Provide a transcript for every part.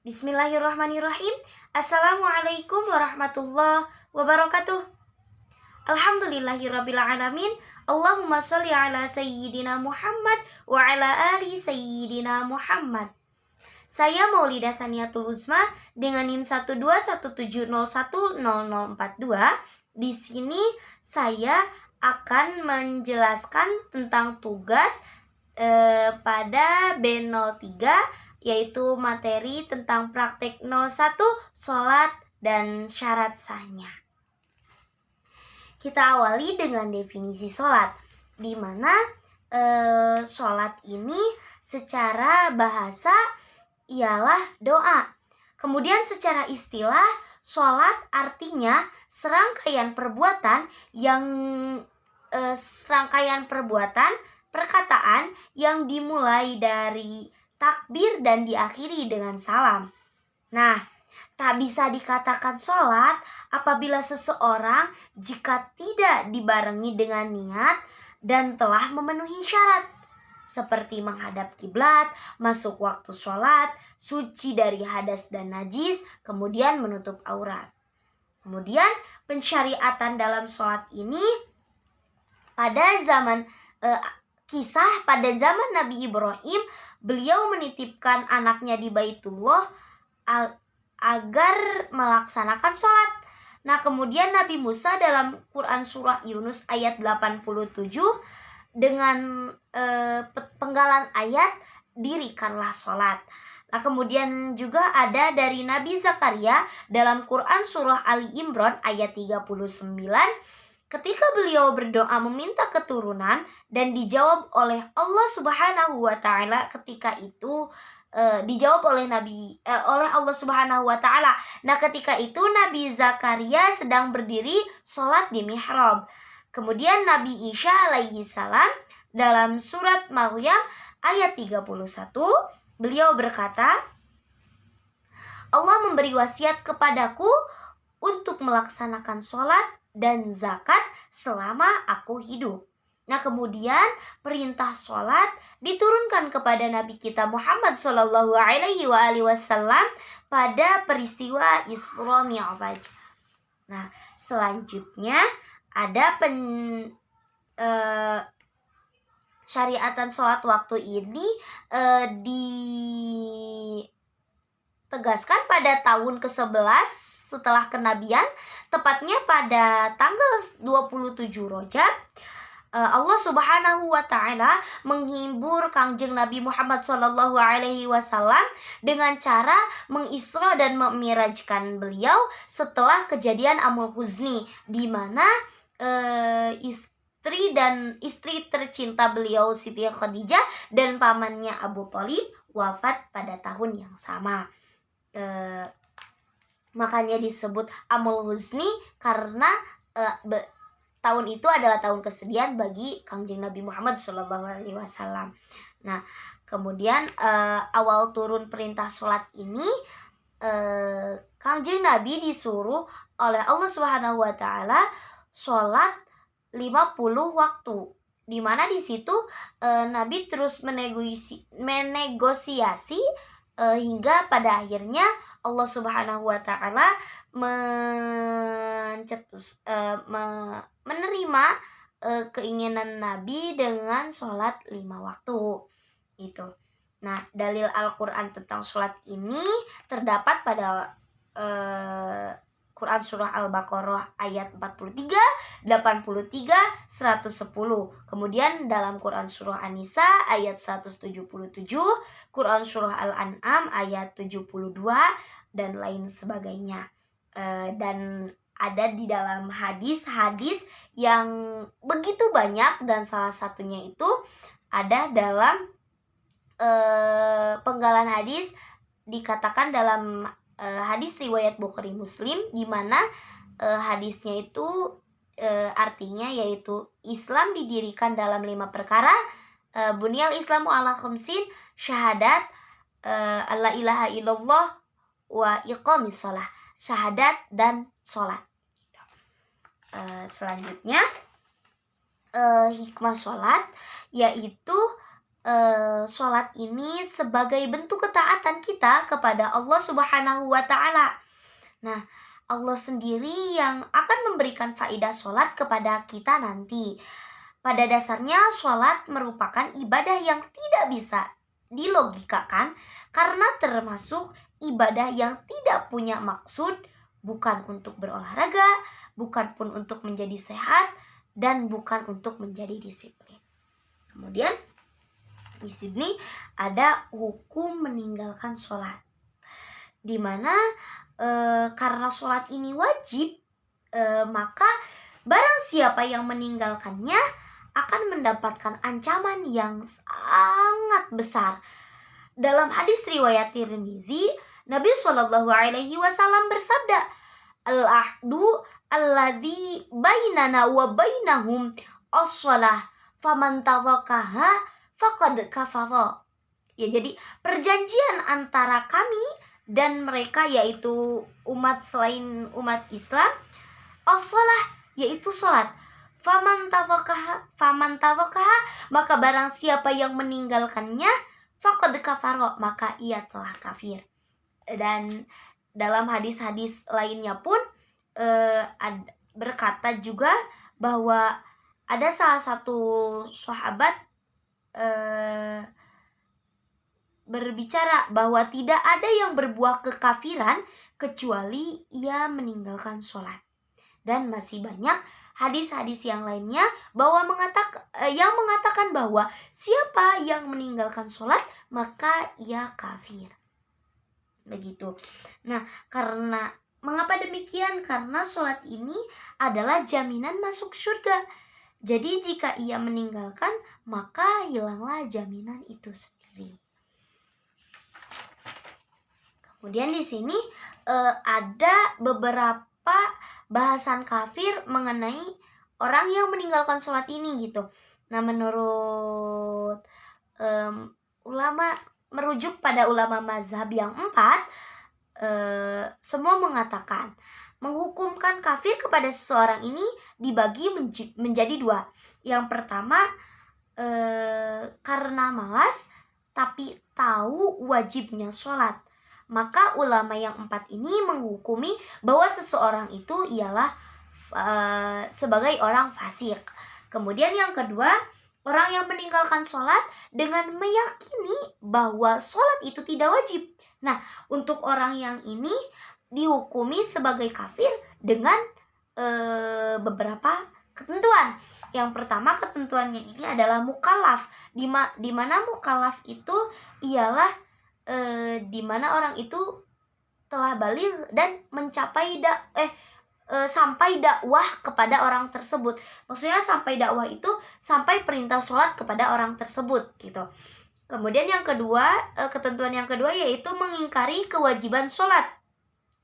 Bismillahirrahmanirrahim. Assalamualaikum warahmatullahi wabarakatuh. Alhamdulillahirabbil alamin. Allahumma sholli ala sayyidina Muhammad wa ala ali sayyidina Muhammad. Saya Maulidah Thaniatul Uzma dengan NIM 12170100042. Di sini saya akan menjelaskan tentang tugas pada B03, yaitu materi tentang praktek 01 sholat dan syarat sahnya. Kita awali dengan definisi sholat, di mana sholat ini secara bahasa ialah doa. Kemudian secara istilah, sholat artinya serangkaian perbuatan perkataan yang dimulai dari takbir dan diakhiri dengan salam. Nah, tak bisa dikatakan sholat apabila seseorang jika tidak dibarengi dengan niat dan telah memenuhi syarat, seperti menghadap kiblat, masuk waktu sholat, suci dari hadas dan najis, kemudian menutup aurat. Kemudian pensyariatan dalam sholat ini pada zaman Nabi Ibrahim, beliau menitipkan anaknya di Baitullah agar melaksanakan sholat. Nah, kemudian Nabi Musa dalam Quran surah Yunus ayat 87 dengan penggalan ayat, dirikanlah sholat. Nah, kemudian juga ada dari Nabi Zakaria dalam Quran surah Ali Imran ayat 39, ketika beliau berdoa meminta keturunan dan dijawab oleh Allah Subhanahu wa taala, ketika itu dijawab oleh Allah Subhanahu wa taala. Nah, ketika itu Nabi Zakaria sedang berdiri sholat di mihrab. Kemudian Nabi Isa alaihi salam dalam surat Maryam ayat 31, beliau berkata, Allah memberi wasiat kepadaku untuk melaksanakan sholat dan zakat selama aku hidup. Nah, kemudian perintah sholat diturunkan kepada Nabi kita Muhammad Sallallahu Alaihi Wasallam pada peristiwa Isra Mi'raj. Nah, selanjutnya ada syariatan sholat waktu ini ditegaskan pada tahun ke-11 setelah kenabian, tepatnya pada tanggal 27 Rajab. Allah Subhanahu wa taala menghibur Kangjeng Nabi Muhammad sallallahu alaihi wasallam dengan cara mengisra dan memirajkan beliau setelah kejadian Amul Huzni, di mana istri tercinta beliau Siti Khadijah dan pamannya Abu Thalib wafat pada tahun yang sama. Makanya disebut Amul Huzni karena tahun itu adalah tahun kesedihan bagi Kangjeng Nabi Muhammad SAW. Nah, kemudian awal turun perintah sholat ini, Kangjeng Nabi disuruh oleh Allah Subhanahu wa taala sholat 50 waktu, di mana di situ Nabi terus menegosiasi hingga pada akhirnya Allah Subhanahu wa taala menerima keinginan Nabi dengan sholat 5 waktu itu. Nah, dalil Al-Quran tentang sholat ini terdapat pada Quran surah Al-Baqarah ayat 43, 83, 110. Kemudian dalam Quran surah An-Nisa ayat 177, Quran surah Al-An'am ayat 72 dan lain sebagainya. Dan ada di dalam hadis-hadis yang begitu banyak, dan salah satunya itu ada dalam penggalan hadis, dikatakan dalam hadis riwayat Bukhari Muslim, di mana hadisnya itu artinya yaitu Islam didirikan dalam 5 perkara. Bunyal Islamu ala khamsin, syahadat alla ilaha illallah wa iqamis shalah, syahadat dan sholat. Selanjutnya hikmah sholat, yaitu sholat ini sebagai bentuk ketaatan kita kepada Allah Subhanahu wa Ta'ala. Nah, Allah sendiri yang akan memberikan faidah sholat kepada kita nanti. Pada dasarnya, sholat merupakan ibadah yang tidak bisa dilogikakan karena termasuk ibadah yang tidak punya maksud, bukan untuk berolahraga, bukan pun untuk menjadi sehat, dan bukan untuk menjadi disiplin. Kemudian di sini ada hukum meninggalkan sholat, di mana karena sholat ini wajib, maka barang siapa yang meninggalkannya akan mendapatkan ancaman yang sangat besar. Dalam hadis riwayat Tirmizi, Nabi Shallallahu Alaihi Wasallam bersabda, "Al-ahdu alladzi bainana wa bainahum as-shalah, faman tadhakaha faqad kafara." Ya, jadi perjanjian antara kami dan mereka, yaitu umat selain umat Islam, as-shalah, yaitu salat. Faman tadhakaha, maka barang siapa yang meninggalkannya, faqad kafara, maka ia telah kafir. Dan dalam hadis-hadis lainnya pun berkata juga bahwa ada salah satu sahabat berbicara bahwa tidak ada yang berbuah kekafiran kecuali ia meninggalkan sholat. Dan masih banyak hadis-hadis yang lainnya yang mengatakan bahwa siapa yang meninggalkan sholat maka ia kafir. Begitu. Nah, mengapa demikian? Karena sholat ini adalah jaminan masuk surga. Jadi jika ia meninggalkan, maka hilanglah jaminan itu sendiri. Kemudian di sini ada beberapa bahasan kafir mengenai orang yang meninggalkan sholat ini gitu. Nah, menurut ulama, merujuk pada ulama mazhab yang 4, semua mengatakan menghukumkan kafir kepada seseorang ini dibagi menjadi 2. Yang pertama, karena malas tapi tahu wajibnya sholat, maka ulama yang 4 ini menghukumi bahwa seseorang itu ialah sebagai orang fasik. Kemudian yang kedua, orang yang meninggalkan sholat dengan meyakini bahwa sholat itu tidak wajib. Nah, untuk orang yang ini dihukumi sebagai kafir dengan beberapa ketentuan. Yang pertama, ketentuannya ini adalah mukallaf, di mana mukallaf itu ialah di mana orang itu telah baligh dan mencapai sampai dakwah kepada orang tersebut. Maksudnya sampai dakwah itu sampai perintah sholat kepada orang tersebut gitu. Kemudian yang kedua, ketentuan yang kedua yaitu mengingkari kewajiban sholat.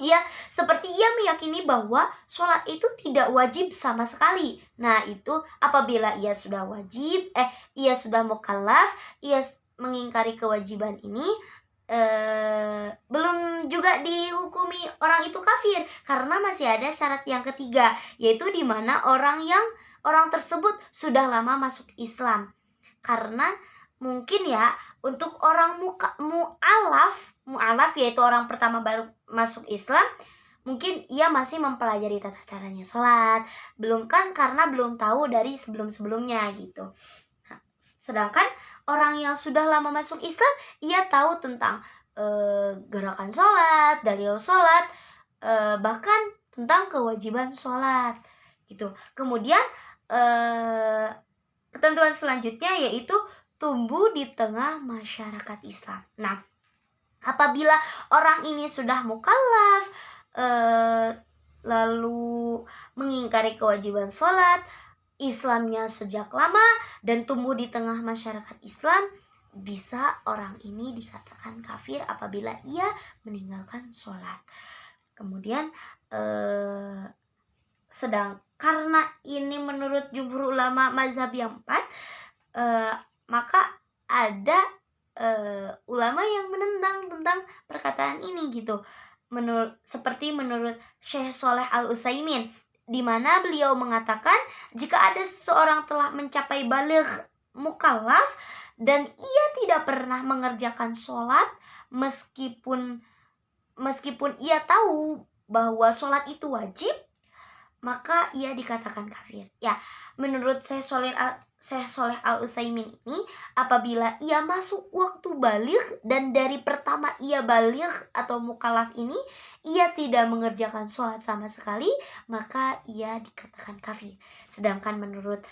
Ya, seperti ia meyakini bahwa sholat itu tidak wajib sama sekali. Nah, itu apabila ia sudah wajib, ia sudah mukallaf, ia mengingkari kewajiban ini, belum juga dihukumi orang itu kafir, karena masih ada syarat yang ketiga, yaitu di mana orang tersebut sudah lama masuk Islam. Karena mungkin ya, untuk orang mu'alaf yaitu orang pertama baru masuk Islam, mungkin ia masih mempelajari tata caranya sholat, karena belum tahu dari sebelum-sebelumnya gitu. Nah, sedangkan orang yang sudah lama masuk Islam, ia tahu tentang gerakan sholat, dalil sholat, bahkan tentang kewajiban sholat gitu. Kemudian ketentuan selanjutnya yaitu tumbuh di tengah masyarakat Islam. Nah, apabila orang ini sudah mukallaf, lalu mengingkari kewajiban sholat, Islamnya sejak lama, dan tumbuh di tengah masyarakat Islam, bisa orang ini dikatakan kafir apabila ia meninggalkan sholat. Kemudian karena ini menurut jumhur ulama mazhab yang 4, maka ada ulama yang menentang tentang perkataan ini gitu. Seperti menurut Syekh Shalih Al-Utsaimin, di mana beliau mengatakan jika ada seseorang telah mencapai baligh mukallaf dan ia tidak pernah mengerjakan sholat meskipun ia tahu bahwa sholat itu wajib, maka ia dikatakan kafir. Ya, menurut Syekh Sholeh Al-Utsaimin ini, apabila ia masuk waktu baligh dan dari pertama ia baligh atau mukallaf ini ia tidak mengerjakan sholat sama sekali, maka ia dikatakan kafir. Sedangkan menurut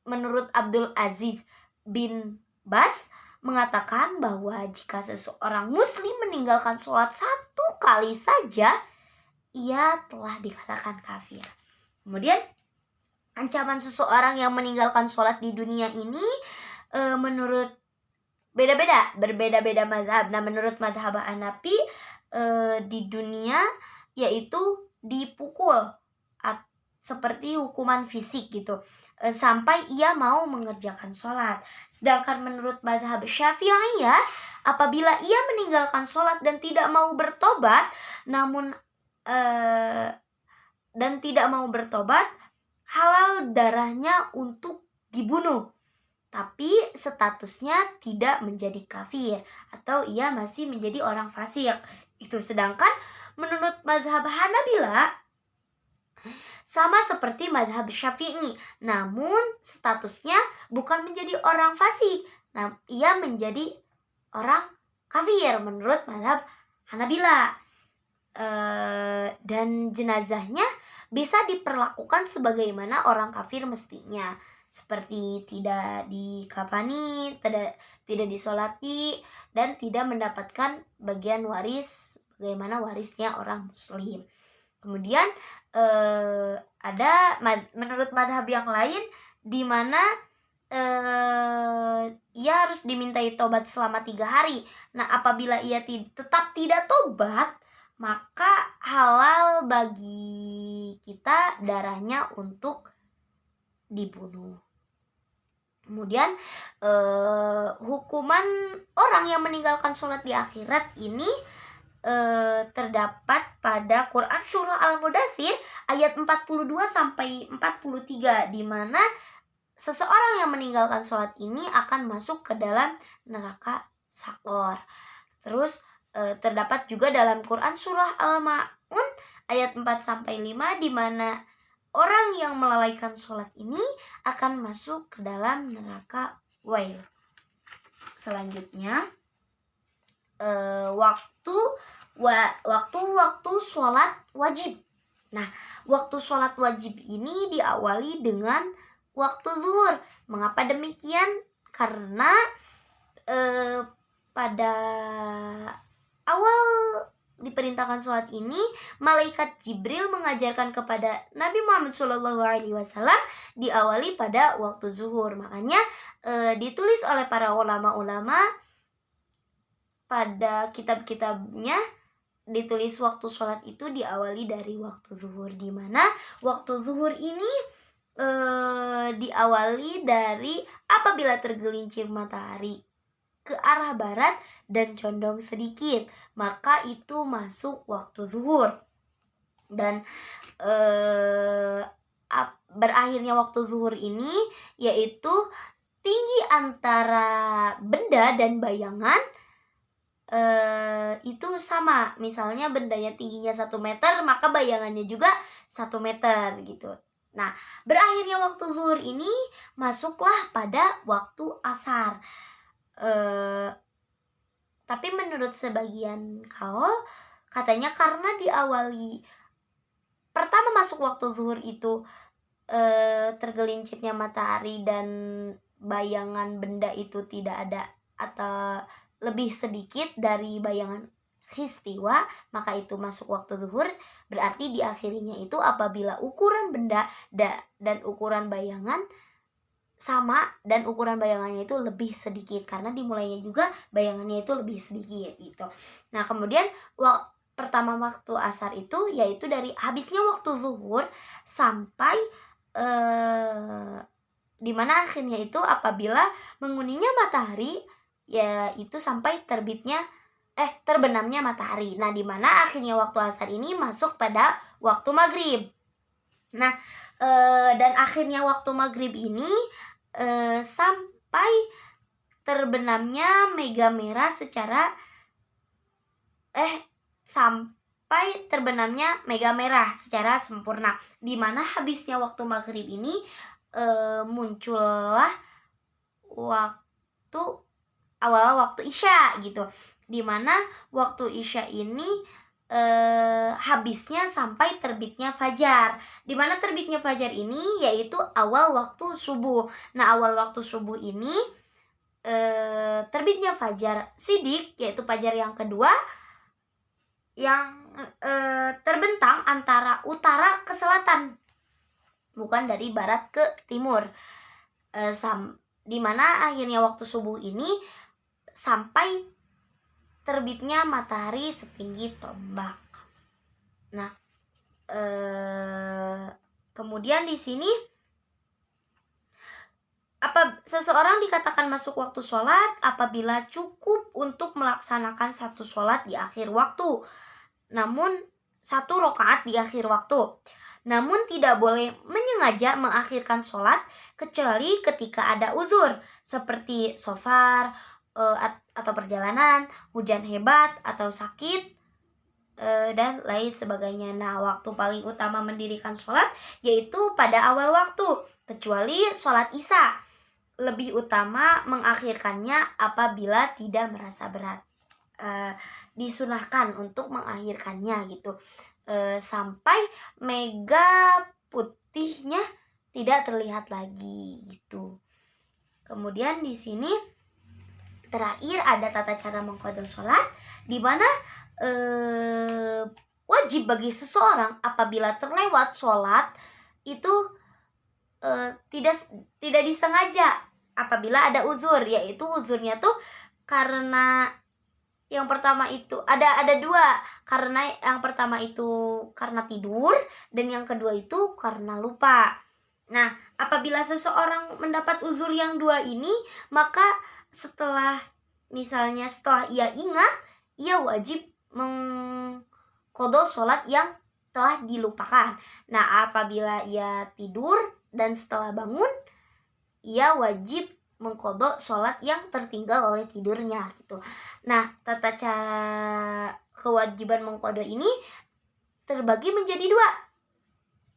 menurut Abdul Aziz bin Bas mengatakan bahwa jika seseorang muslim meninggalkan sholat satu kali saja, ia telah dikatakan kafir. Kemudian ancaman seseorang yang meninggalkan sholat di dunia ini menurut berbeda-beda mazhab. Nah, menurut mazhab Hanafi di dunia yaitu dipukul seperti hukuman fisik gitu, sampai ia mau mengerjakan sholat. Sedangkan menurut mazhab Syafi'iyah, apabila ia meninggalkan sholat dan tidak mau bertobat, halal darahnya untuk dibunuh, tapi statusnya tidak menjadi kafir atau ia masih menjadi orang fasik. Itu sedangkan menurut mazhab Hanabilah sama seperti mazhab Syafi'i, namun statusnya bukan menjadi orang fasik, ia menjadi orang kafir menurut mazhab Hanabilah. Dan jenazahnya bisa diperlakukan sebagaimana orang kafir mestinya, seperti tidak dikafani, tidak disolati, dan tidak mendapatkan bagian waris bagaimana warisnya orang muslim. Kemudian ada menurut madhab yang lain di mana ia harus dimintai tobat selama 3 hari. Nah, apabila ia tetap tidak tobat, maka halal bagi kita darahnya untuk dibunuh. Kemudian hukuman orang yang meninggalkan sholat di akhirat ini terdapat pada Quran surah Al-Mudaththir ayat 42 sampai 43, di mana seseorang yang meninggalkan sholat ini akan masuk ke dalam neraka Saqor. Terus terdapat juga dalam Quran surah Al-Ma'un ayat 4 sampai 5, di mana orang yang melalaikan sholat ini akan masuk ke dalam neraka Wail. Selanjutnya waktu sholat wajib. Nah, waktu sholat wajib ini diawali dengan waktu zuhur. Mengapa demikian? Karena pada awal diperintahkan sholat ini, malaikat Jibril mengajarkan kepada Nabi Muhammad SAW diawali pada waktu zuhur. Makanya ditulis oleh para ulama-ulama pada kitab-kitabnya, ditulis waktu sholat itu diawali dari waktu zuhur, di mana waktu zuhur ini diawali dari apabila tergelincir matahari ke arah barat dan condong sedikit, maka itu masuk waktu zuhur. Dan berakhirnya waktu zuhur ini yaitu tinggi antara benda dan bayangan itu sama. Misalnya bendanya tingginya 1 meter, maka bayangannya juga 1 meter gitu. Nah, berakhirnya waktu zuhur ini masuklah pada waktu asar. Tapi menurut sebagian kaul, katanya karena diawali pertama masuk waktu zuhur itu tergelincirnya matahari dan bayangan benda itu tidak ada atau lebih sedikit dari bayangan khistiwa, maka itu masuk waktu zuhur. Berarti diakhirinya itu apabila ukuran benda dan ukuran bayangan sama, dan ukuran bayangannya itu lebih sedikit, karena dimulainya juga bayangannya itu lebih sedikit gitu. Nah, kemudian pertama waktu asar itu yaitu dari habisnya waktu zuhur sampai dimana akhirnya itu apabila menguningnya matahari, yaitu sampai terbenamnya matahari. Nah, dimana akhirnya waktu asar ini masuk pada waktu maghrib. Nah, Dan akhirnya waktu maghrib ini sampai terbenamnya mega merah secara sempurna. Di mana habisnya waktu maghrib ini muncullah awal waktu isya gitu. Di mana waktu isya ini habisnya sampai terbitnya fajar. Di mana terbitnya fajar ini yaitu awal waktu subuh. Nah, awal waktu subuh ini terbitnya fajar shidik, yaitu fajar yang kedua yang terbentang antara utara ke selatan, bukan dari barat ke timur. Di mana akhirnya waktu subuh ini sampai terbitnya matahari setinggi tombak. Nah, kemudian di sini seseorang dikatakan masuk waktu sholat apabila cukup untuk melaksanakan satu sholat di akhir waktu, namun satu rakaat di akhir waktu. Namun tidak boleh menyengaja mengakhirkan sholat kecuali ketika ada uzur seperti safar atau perjalanan, hujan hebat atau sakit, dan lain sebagainya. Nah, waktu paling utama mendirikan sholat yaitu pada awal waktu, kecuali sholat isya. Lebih utama mengakhirkannya apabila tidak merasa berat. Disunahkan untuk mengakhirkannya gitu, sampai mega putihnya tidak terlihat lagi gitu. Kemudian di sini terakhir ada tata cara mengqadha sholat, di mana wajib bagi seseorang apabila terlewat sholat itu tidak disengaja apabila ada uzur, yaitu uzurnya tuh karena yang pertama itu ada dua, karena yang pertama itu karena tidur dan yang kedua itu karena lupa. Nah, apabila seseorang mendapat uzur yang dua ini, maka setelah ia ingat, ia wajib mengqadha sholat yang telah dilupakan. Nah, apabila ia tidur dan setelah bangun, ia wajib mengqadha sholat yang tertinggal oleh tidurnya gitu. Nah, tata cara kewajiban mengqadha ini terbagi menjadi dua,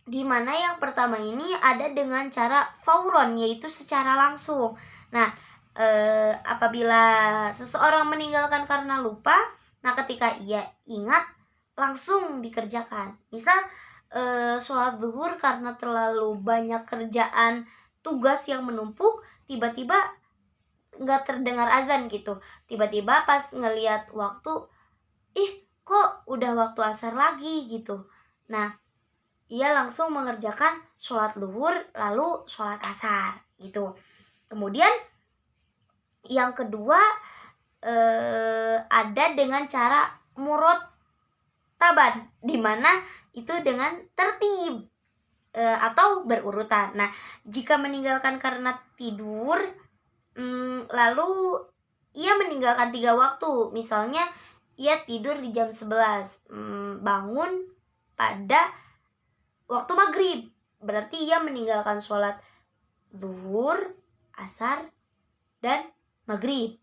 di mana yang pertama ini ada dengan cara fauron, yaitu secara langsung. Nah, apabila seseorang meninggalkan karena lupa, nah ketika ia ingat langsung dikerjakan. Misal sholat zuhur karena terlalu banyak kerjaan tugas yang menumpuk, tiba-tiba nggak terdengar azan gitu. Tiba-tiba pas ngelihat waktu, kok udah waktu asar lagi gitu. Nah, ia langsung mengerjakan sholat zuhur lalu sholat asar gitu. Kemudian yang kedua ada dengan cara murotaban, di mana itu dengan tertib atau berurutan. Nah, jika meninggalkan karena tidur, lalu ia meninggalkan 3 waktu, misalnya ia tidur di jam 11, bangun pada waktu maghrib, berarti ia meninggalkan sholat zuhur, asar, dan maghrib.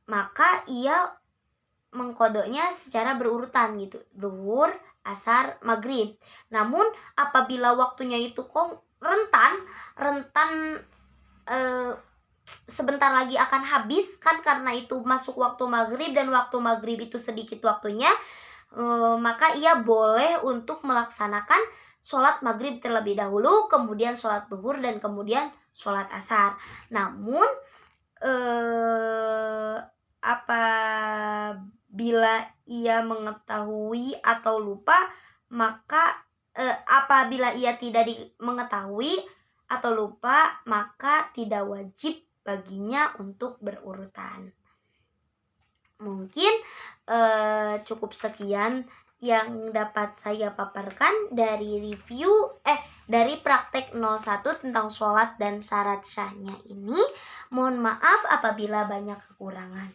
Maka ia mengqadhanya secara berurutan gitu, zuhur, asar, maghrib. Namun apabila waktunya itu rentan sebentar lagi akan habis kan, karena itu masuk waktu maghrib dan waktu maghrib itu sedikit waktunya, maka ia boleh untuk melaksanakan sholat maghrib terlebih dahulu, kemudian sholat zuhur, dan kemudian sholat asar. Namun apabila ia mengetahui atau lupa, maka apabila ia tidak mengetahui atau lupa, maka tidak wajib baginya untuk berurutan. Mungkin cukup sekian yang dapat saya paparkan dari dari praktek 01 tentang sholat dan syarat syahnya ini. Mohon maaf apabila banyak kekurangan.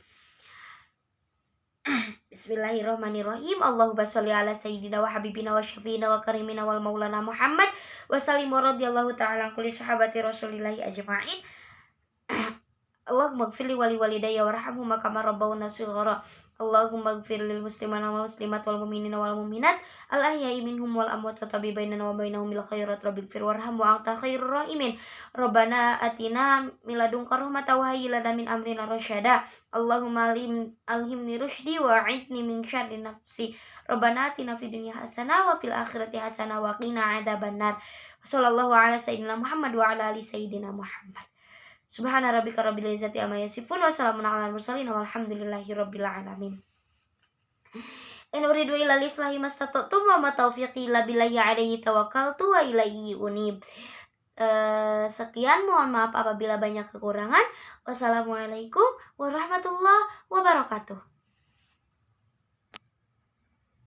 Bismillahirrahmanirrahim. Allahumma sholli ala sayyidina wa habibina wa syafiina wa karimina wal maulana Muhammad wa sallim wa radhiyallahu ta'ala an kulli sahabati rasulillahi ajma'in. Allahumma gfirli wali walidayya warhamhuma kama rabbawna shighara. Allahumma gfir lil muslimina wal muslimat wal mu'minina wal mu'minat al ahya'i minhum wal amwat wa tabi bainana wa bainahum bil khairat rabbil fir warham wa anta khairur rahimin. Rabbana atina min ladunka rahmatan wa hayyi lana min amrina rasyada. Allahumma alhimni rusydi wa a'idni min syarri nafsi. Rabbana atina fid dunya hasanah wa fil akhirati hasanah wa qina adzabannar. Sallallahu ala sayyidina Muhammad wa ala ali sayyidina Muhammad. Subhana rabbika rabbil izzati amma yasifun wa salamun alal mursalin walhamdulillahi rabbil alamin. In uridu illa lislahi mastata'tu wa ma taufiqi illa billahi alaihi tawakkaltu wa ilaihi unib. Sekian, mohon maaf apabila banyak kekurangan. Wassalamualaikum warahmatullahi wabarakatuh.